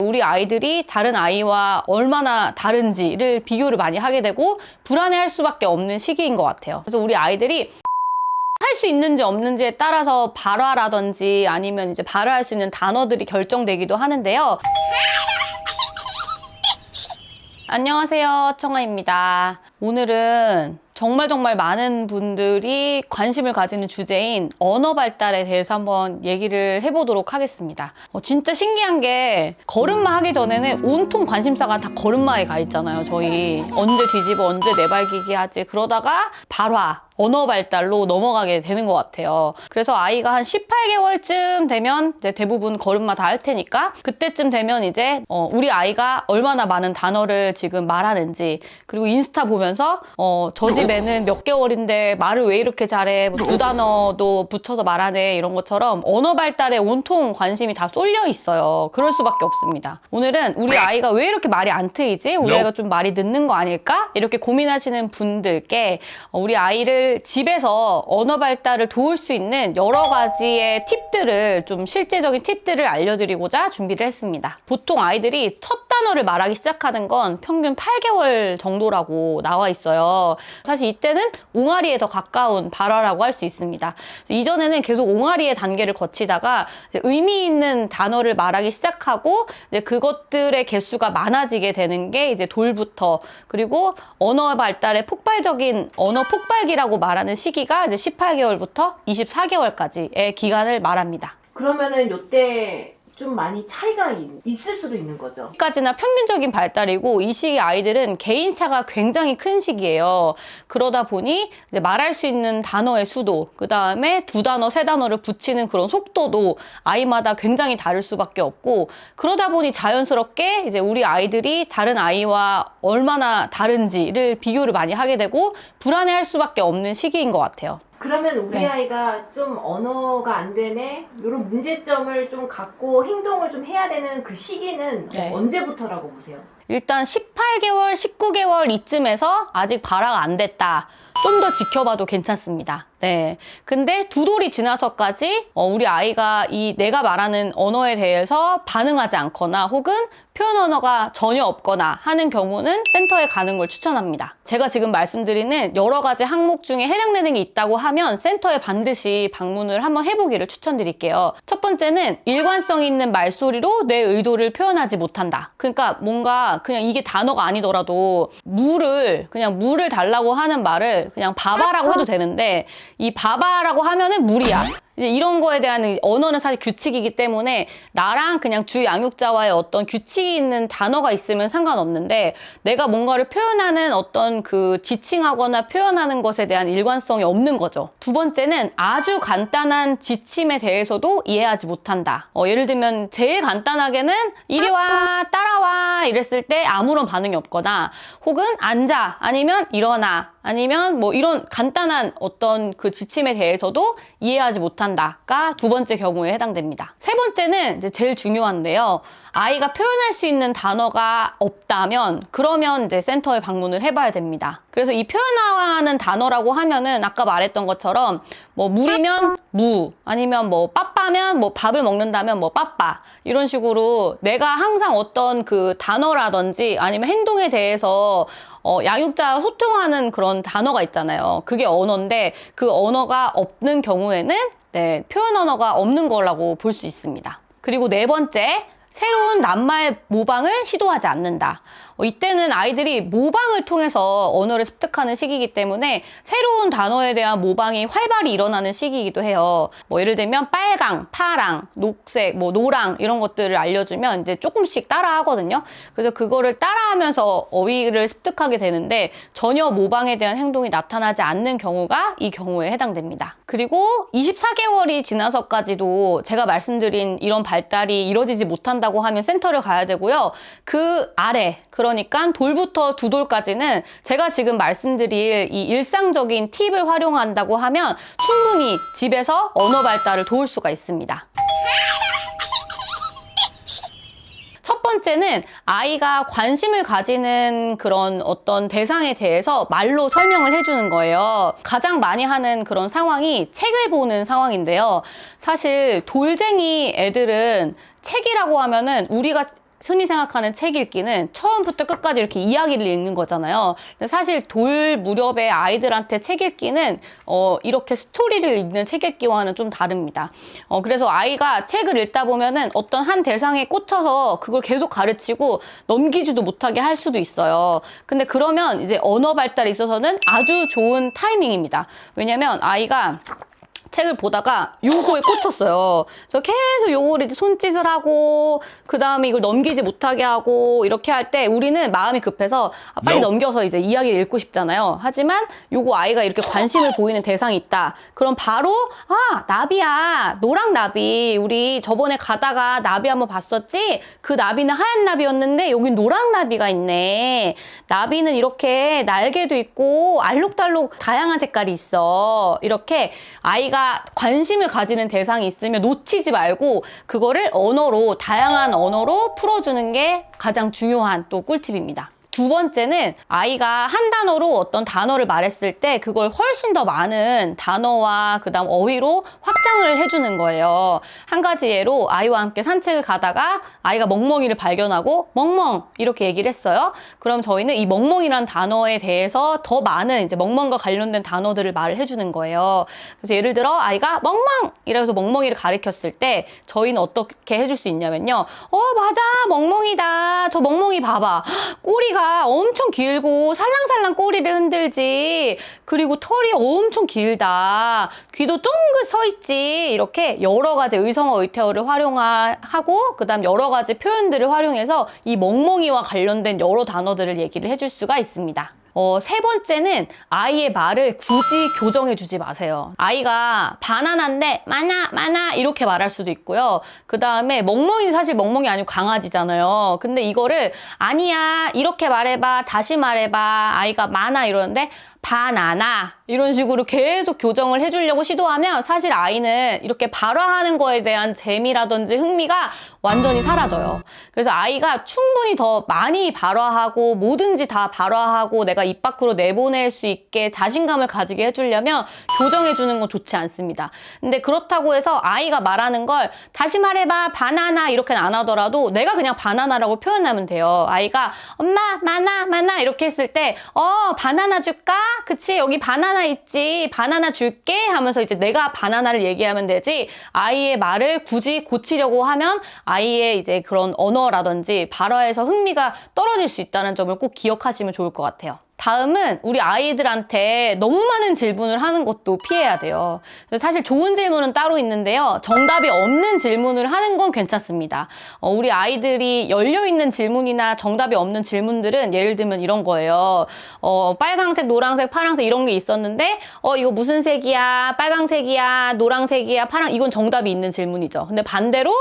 우리 아이들이 다른 아이와 얼마나 다른지를 비교를 많이 하게 되고 불안해할 수밖에 없는 시기인 것 같아요. 그래서 우리 아이들이 할 수 있는지 없는지에 따라서 발화라든지 아니면 이제 발화할 수 있는 단어들이 결정되기도 하는데요. 안녕하세요, 청아입니다. 오늘은 정말 많은 분들이 관심을 가지는 주제인 언어 발달에 대해서 한번 얘기를 해보도록 하겠습니다. 진짜 신기한 게 걸음마 하기 전에는 온통 관심사가 다 걸음마에 가 있잖아요. 저희 언제 뒤집어 언제 내발기기 하지 그러다가 발화 언어 발달로 넘어가게 되는 것 같아요. 그래서 아이가 한 18개월쯤 되면 이제 대부분 걸음마 다 할 테니까 그때쯤 되면 이제 우리 아이가 얼마나 많은 단어를 지금 말하는지, 그리고 인스타 보면서 저 집에는 몇 개월인데 말을 왜 이렇게 잘해, 뭐 2단어도 붙여서 말하네, 이런 것처럼 언어 발달에 온통 관심이 다 쏠려 있어요. 그럴 수밖에 없습니다. 오늘은 우리 아이가 왜 이렇게 말이 안 트이지? 우리 아이가 좀 말이 늦는 거 아닐까? 이렇게 고민하시는 분들께 우리 아이를 집에서 언어 발달을 도울 수 있는 여러 가지의 팁들을, 좀 실제적인 팁들을 알려드리고자 준비를 했습니다. 보통 아이들이 첫 단어를 말하기 시작하는 건 평균 8개월 정도라고 나와 있어요. 사실 이때는 옹알이에 더 가까운 발화라고 할 수 있습니다. 이전에는 계속 옹알이의 단계를 거치다가 이제 의미 있는 단어를 말하기 시작하고 이제 그것들의 개수가 많아지게 되는 게 이제 돌부터, 그리고 언어 발달의 폭발적인 언어 폭발기라고 말하는 시기가 이제 18개월부터 24개월까지의 기간을 말합니다. 그러면은 요때 좀 많이 차이가 있을 수도 있는 거죠. 여기까지나 평균적인 발달이고, 이 시기 아이들은 개인차가 굉장히 큰 시기예요. 그러다 보니 이제 말할 수 있는 단어의 수도, 그 다음에 2단어, 3단어를 붙이는 그런 속도도 아이마다 굉장히 다를 수밖에 없고, 그러다 보니 자연스럽게 이제 우리 아이들이 다른 아이와 얼마나 다른지를 비교를 많이 하게 되고 불안해할 수밖에 없는 시기인 것 같아요. 그러면 우리 아이가 좀 언어가 안 되네, 이런 문제점을 좀 갖고 행동을 좀 해야 되는 그 시기는 언제부터라고 보세요? 일단 18개월, 19개월 이쯤에서 아직 발화가 안 됐다, 좀 더 지켜봐도 괜찮습니다. 네. 근데 2돌이 지나서까지 우리 아이가 이 내가 말하는 언어에 대해서 반응하지 않거나 혹은 표현 언어가 전혀 없거나 하는 경우는 센터에 가는 걸 추천합니다. 제가 지금 말씀드리는 여러 가지 항목 중에 해당되는 게 있다고 하면 센터에 반드시 방문을 한번 해보기를 추천드릴게요. 첫 번째는 일관성 있는 말소리로 내 의도를 표현하지 못한다. 그러니까 뭔가 그냥 이게 단어가 아니더라도 그냥 물을 달라고 하는 말을 그냥 봐봐라고 해도 되는데, 이 봐봐라고 하면은 물이야. 이런 거에 대한 언어는 사실 규칙이기 때문에 나랑 그냥 주 양육자와의 어떤 규칙이 있는 단어가 있으면 상관없는데, 내가 뭔가를 표현하는 어떤 그 지칭하거나 표현하는 것에 대한 일관성이 없는 거죠. 두 번째는 아주 간단한 지침에 대해서도 이해하지 못한다. 예를 들면 제일 간단하게는 이리 와, 따라와 이랬을 때 아무런 반응이 없거나, 혹은 앉아, 아니면 일어나, 아니면 뭐 이런 간단한 어떤 그 지침에 대해서도 이해하지 못한다가 두 번째 경우에 해당됩니다. 세 번째는 이제 제일 중요한데요. 아이가 표현할 수 있는 단어가 없다면 그러면 이제 센터에 방문을 해봐야 됩니다. 그래서 이 표현하는 단어라고 하면은 아까 말했던 것처럼 뭐 물이면 무, 아니면 뭐 빠빠면 뭐 밥을 먹는다면 뭐 빠빠, 이런 식으로 내가 항상 어떤 그 단어라든지 아니면 행동에 대해서 양육자와 소통하는 그런 단어가 있잖아요. 그게 언어인데 그 언어가 없는 경우에는 표현 언어가 없는 거라고 볼 수 있습니다. 그리고 네 번째, 새로운 낱말 모방을 시도하지 않는다. 이때는 아이들이 모방을 통해서 언어를 습득하는 시기이기 때문에 새로운 단어에 대한 모방이 활발히 일어나는 시기이기도 해요. 뭐 예를 들면 빨강, 파랑, 녹색, 뭐 노랑 이런 것들을 알려주면 이제 조금씩 따라 하거든요. 그래서 그거를 따라하면서 어휘를 습득하게 되는데 전혀 모방에 대한 행동이 나타나지 않는 경우가 이 경우에 해당됩니다. 그리고 24개월이 지나서까지도 제가 말씀드린 이런 발달이 이루어지지 못한다고 하면 센터를 가야 되고요. 그 아래, 그러니까 돌부터 2돌까지는 제가 지금 말씀드릴 이 일상적인 팁을 활용한다고 하면 충분히 집에서 언어 발달을 도울 수가 있습니다. 첫 번째는 아이가 관심을 가지는 그런 어떤 대상에 대해서 말로 설명을 해주는 거예요. 가장 많이 하는 그런 상황이 책을 보는 상황인데요. 사실 돌쟁이 애들은 책이라고 하면은 우리가 흔히 생각하는 책 읽기는 처음부터 끝까지 이렇게 이야기를 읽는 거잖아요. 근데 사실 돌 무렵의 아이들한테 책 읽기는 이렇게 스토리를 읽는 책 읽기와는 좀 다릅니다. 그래서 아이가 책을 읽다 보면은 어떤 한 대상에 꽂혀서 그걸 계속 가르치고 넘기지도 못하게 할 수도 있어요. 근데 그러면 이제 언어 발달에 있어서는 아주 좋은 타이밍입니다. 왜냐면 아이가 책을 보다가 요거에 꽂혔어요. 그래서 계속 요거를 이제 손짓을 하고 그 다음에 이걸 넘기지 못하게 하고 이렇게 할 때 우리는 마음이 급해서 빨리 넘겨서 이제 이야기를 읽고 싶잖아요. 하지만 요거 아이가 이렇게 관심을 보이는 대상이 있다. 그럼 바로 나비야. 노랑 나비. 우리 저번에 가다가 나비 한번 봤었지? 그 나비는 하얀 나비였는데 여긴 노랑 나비가 있네. 나비는 이렇게 날개도 있고 알록달록 다양한 색깔이 있어. 이렇게 아이가 관심을 가지는 대상이 있으면 놓치지 말고 그거를 다양한 언어로 풀어주는 게 가장 중요한 또 꿀팁입니다. 두 번째는 아이가 한 단어로 어떤 단어를 말했을 때 그걸 훨씬 더 많은 단어와 그다음 어휘로 확장을 해주는 거예요. 한 가지 예로 아이와 함께 산책을 가다가 아이가 멍멍이를 발견하고 멍멍 이렇게 얘기를 했어요. 그럼 저희는 이 멍멍이라는 단어에 대해서 더 많은 이제 멍멍과 관련된 단어들을 말을 해주는 거예요. 그래서 예를 들어 아이가 멍멍 이래서 멍멍이를 가리켰을 때 저희는 어떻게 해줄 수 있냐면요. 맞아 멍멍이다. 저 멍멍이 봐봐. 꼬리가 엄청 길고 살랑살랑 꼬리를 흔들지. 그리고 털이 엄청 길다. 귀도 쫑긋 서 있지. 이렇게 여러 가지 의성어 의태어를 활용하고 그다음 여러 가지 표현들을 활용해서 이 멍멍이와 관련된 여러 단어들을 얘기를 해줄 수가 있습니다. 세 번째는 아이의 말을 굳이 교정해주지 마세요. 아이가 바나나인데 마나 이렇게 말할 수도 있고요. 그 다음에 멍멍이는 사실 멍멍이 아니고 강아지잖아요. 근데 이거를 아니야 이렇게 말해봐 다시 말해봐 아이가 마나 이러는데 바나나 이런 식으로 계속 교정을 해주려고 시도하면 사실 아이는 이렇게 발화하는 거에 대한 재미라든지 흥미가 완전히 사라져요. 그래서 아이가 충분히 더 많이 발화하고 뭐든지 다 발화하고 내가 입 밖으로 내보낼 수 있게 자신감을 가지게 해주려면 교정해주는 건 좋지 않습니다. 근데 그렇다고 해서 아이가 말하는 걸 다시 말해봐 바나나 이렇게는 안 하더라도 내가 그냥 바나나라고 표현하면 돼요. 아이가 엄마 마나 이렇게 했을 때 바나나 줄까? 그치 여기 바나나 있지 바나나 줄게 하면서 이제 내가 바나나를 얘기하면 되지 아이의 말을 굳이 고치려고 하면 아이의 이제 그런 언어라든지 발화에서 흥미가 떨어질 수 있다는 점을 꼭 기억하시면 좋을 것 같아요. 다음은 우리 아이들한테 너무 많은 질문을 하는 것도 피해야 돼요. 사실 좋은 질문은 따로 있는데요. 정답이 없는 질문을 하는 건 괜찮습니다. 우리 아이들이 열려있는 질문이나 정답이 없는 질문들은 예를 들면 이런 거예요. 빨강색, 노랑색, 파랑색 이런 게 있었는데 이거 무슨 색이야? 빨강색이야? 노랑색이야? 파랑 이건 정답이 있는 질문이죠. 근데 반대로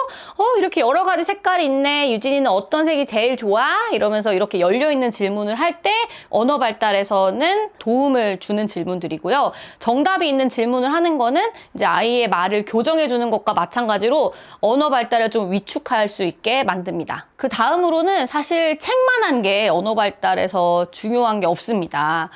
이렇게 여러 가지 색깔이 있네. 유진이는 어떤 색이 제일 좋아? 이러면서 이렇게 열려있는 질문을 할 때 언어 발달에서는 도움을 주는 질문들이고요. 정답이 있는 질문을 하는 거는 이제 아이의 말을 교정해 주는 것과 마찬가지로 언어 발달을 좀 위축할 수 있게 만듭니다. 그 다음으로는 사실 책만한 게 언어 발달에서 중요한 게 없습니다.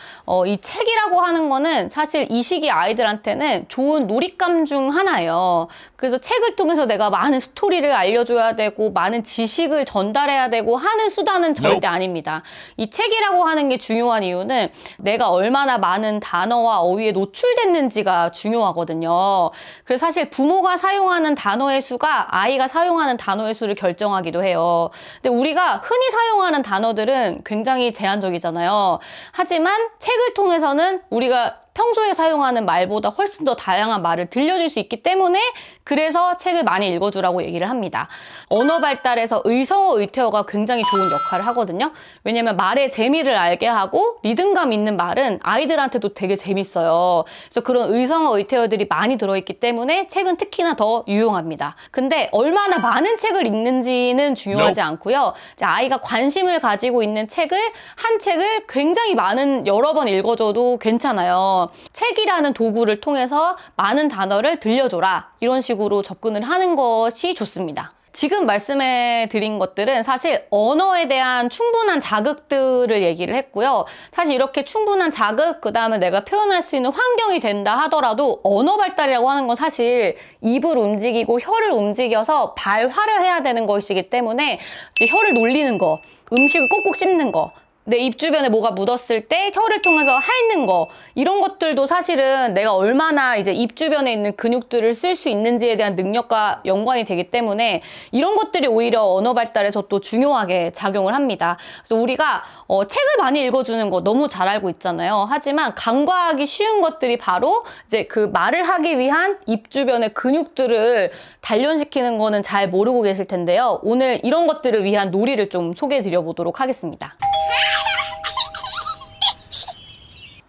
이 책이라고 하는 거는 사실 이 시기 아이들한테는 좋은 놀잇감 중 하나예요. 그래서 책을 통해서 내가 많은 스토리를 알려줘야 되고 많은 지식을 전달해야 되고 하는 수단은 절대 아닙니다. 이 책이라고 하는 게 중요한 이유는 내가 얼마나 많은 단어와 어휘에 노출됐는지가 중요하거든요. 그래서 사실 부모가 사용하는 단어의 수가 아이가 사용하는 단어의 수를 결정하기도 해요. 근데 우리가 흔히 사용하는 단어들은 굉장히 제한적이잖아요. 하지만 책을 통해서는 우리가 평소에 사용하는 말보다 훨씬 더 다양한 말을 들려줄 수 있기 때문에 그래서 책을 많이 읽어주라고 얘기를 합니다. 언어 발달에서 의성어 의태어가 굉장히 좋은 역할을 하거든요. 왜냐면 말의 재미를 알게 하고 리듬감 있는 말은 아이들한테도 되게 재밌어요. 그래서 그런 의성어 의태어들이 많이 들어있기 때문에 책은 특히나 더 유용합니다. 근데 얼마나 많은 책을 읽는지는 중요하지 않고요. 이제 아이가 관심을 가지고 있는 한 책을 굉장히 여러 번 읽어줘도 괜찮아요. 책이라는 도구를 통해서 많은 단어를 들려줘라. 이런 식으로 접근을 하는 것이 좋습니다. 지금 말씀해 드린 것들은 사실 언어에 대한 충분한 자극들을 얘기를 했고요. 사실 이렇게 충분한 자극, 그 다음에 내가 표현할 수 있는 환경이 된다 하더라도 언어 발달이라고 하는 건 사실 입을 움직이고 혀를 움직여서 발화를 해야 되는 것이기 때문에 혀를 놀리는 거, 음식을 꼭꼭 씹는 거, 내 입 주변에 뭐가 묻었을 때 혀를 통해서 핥는 거, 이런 것들도 사실은 내가 얼마나 이제 입 주변에 있는 근육들을 쓸 수 있는지에 대한 능력과 연관이 되기 때문에 이런 것들이 오히려 언어 발달에서 또 중요하게 작용을 합니다. 그래서 우리가 책을 많이 읽어주는 거 너무 잘 알고 있잖아요. 하지만 간과하기 쉬운 것들이 바로 이제 그 말을 하기 위한 입 주변의 근육들을 단련시키는 거는 잘 모르고 계실 텐데요. 오늘 이런 것들을 위한 놀이를 좀 소개해 드려 보도록 하겠습니다.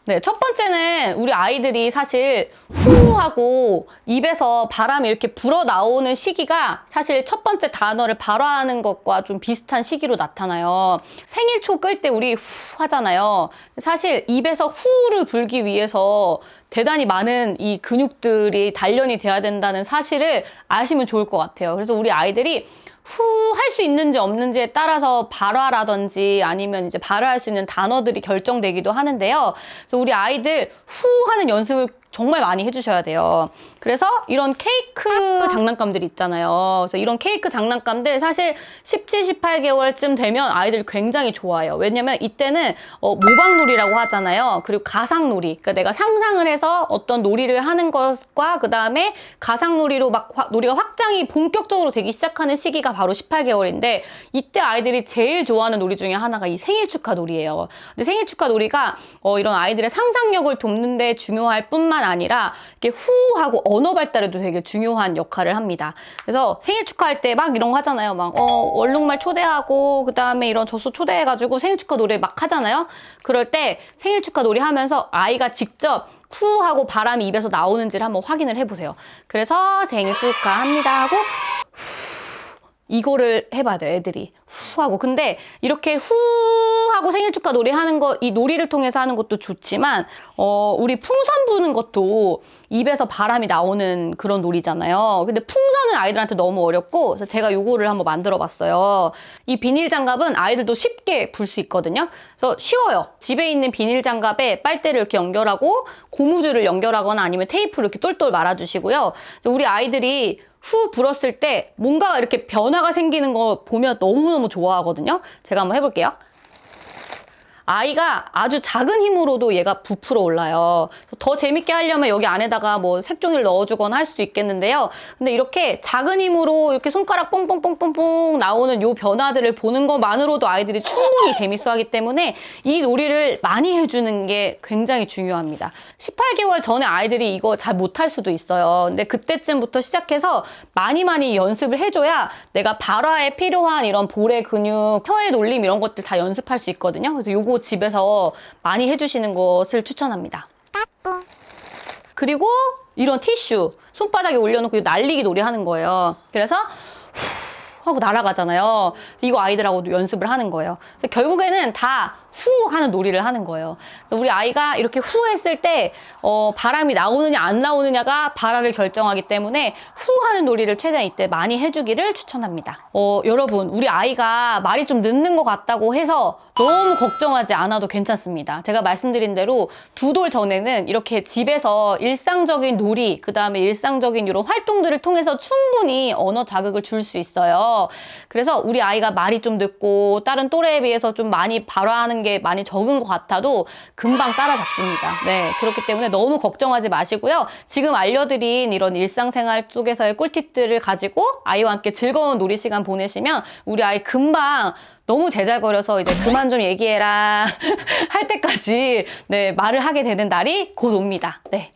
네, 첫 번째는 우리 아이들이 사실 후 하고 입에서 바람이 이렇게 불어 나오는 시기가 사실 첫 번째 단어를 발화하는 것과 좀 비슷한 시기로 나타나요. 생일 초 끌 때 우리 후 하잖아요. 사실 입에서 후를 불기 위해서 대단히 많은 이 근육들이 단련이 돼야 된다는 사실을 아시면 좋을 것 같아요. 그래서 우리 아이들이 후 할 수 있는지 없는지에 따라서 발화라든지 아니면 이제 발화할 수 있는 단어들이 결정되기도 하는데요. 그래서 우리 아이들 후 하는 연습을 정말 많이 해주셔야 돼요. 그래서 이런 케이크 장난감들 있잖아요. 그래서 이런 케이크 장난감들 사실 17, 18개월쯤 되면 아이들이 굉장히 좋아해요. 왜냐면 이때는 모방놀이라고 하잖아요. 그리고 가상놀이. 그러니까 내가 상상을 해서 어떤 놀이를 하는 것과 그 다음에 가상놀이로 막 놀이가 확장이 본격적으로 되기 시작하는 시기가 바로 18개월인데 이때 아이들이 제일 좋아하는 놀이 중에 하나가 이 생일 축하 놀이예요. 근데 생일 축하 놀이가 이런 아이들의 상상력을 돕는 데 중요할 뿐만 아니라 이렇게 후 하고 언어 발달에도 되게 중요한 역할을 합니다. 그래서 생일 축하할 때 막 이런 거 하잖아요. 막 얼룩말 초대하고 그 다음에 이런 젖소 초대해가지고 생일 축하 노래 막 하잖아요. 그럴 때 생일 축하 놀이 하면서 아이가 직접 후 하고 바람이 입에서 나오는지를 한번 확인을 해보세요. 그래서 생일 축하합니다 하고 이거를 해봐야 돼요, 애들이. 후 하고. 근데 이렇게 후 하고 생일 축하 놀이 하는 거, 이 놀이를 통해서 하는 것도 좋지만, 우리 풍선 부는 것도 입에서 바람이 나오는 그런 놀이잖아요. 근데 풍선은 아이들한테 너무 어렵고, 그래서 제가 요거를 한번 만들어 봤어요. 이 비닐 장갑은 아이들도 쉽게 불 수 있거든요. 그래서 쉬워요. 집에 있는 비닐 장갑에 빨대를 이렇게 연결하고, 고무줄을 연결하거나 아니면 테이프를 이렇게 똘똘 말아주시고요. 우리 아이들이 후 불었을 때 뭔가 이렇게 변화가 생기는 거 보면 너무너무 좋아하거든요. 제가 한번 해볼게요. 아이가 아주 작은 힘으로도 얘가 부풀어 올라요. 더 재밌게 하려면 여기 안에다가 뭐 색종이를 넣어주거나 할 수도 있겠는데요. 근데 이렇게 작은 힘으로 이렇게 손가락 뽕뽕뽕뽕뽕 나오는 요 변화들을 보는 것만으로도 아이들이 충분히 재밌어하기 때문에 이 놀이를 많이 해주는 게 굉장히 중요합니다. 18개월 전에 아이들이 이거 잘 못할 수도 있어요. 근데 그때쯤부터 시작해서 많이 연습을 해줘야 내가 발화에 필요한 이런 볼의 근육, 혀의 놀림 이런 것들 다 연습할 수 있거든요. 그래서 요거 집에서 많이 해주시는 것을 추천합니다. 그리고 이런 티슈 손바닥에 올려놓고 날리기 놀이 하는 거예요. 그래서 하고 날아가잖아요. 그래서 이거 아이들하고도 연습을 하는 거예요. 그래서 결국에는 다 후 하는 놀이를 하는 거예요. 그래서 우리 아이가 이렇게 후 했을 때 바람이 나오느냐 안 나오느냐가 발화를 결정하기 때문에 후 하는 놀이를 최대한 이때 많이 해주기를 추천합니다. 여러분 우리 아이가 말이 좀 늦는 것 같다고 해서 너무 걱정하지 않아도 괜찮습니다. 제가 말씀드린 대로 2돌 전에는 이렇게 집에서 일상적인 놀이, 그 다음에 일상적인 이런 활동들을 통해서 충분히 언어 자극을 줄 수 있어요. 그래서 우리 아이가 말이 좀 늦고 다른 또래에 비해서 좀 많이 발화하는 게 많이 적은 것 같아도 금방 따라잡습니다. 네, 그렇기 때문에 너무 걱정하지 마시고요. 지금 알려드린 이런 일상생활 속에서의 꿀팁들을 가지고 아이와 함께 즐거운 놀이 시간 보내시면 우리 아이 금방 너무 제잘거려서 이제 그만 좀 얘기해라 할 때까지 네, 말을 하게 되는 날이 곧 옵니다. 네.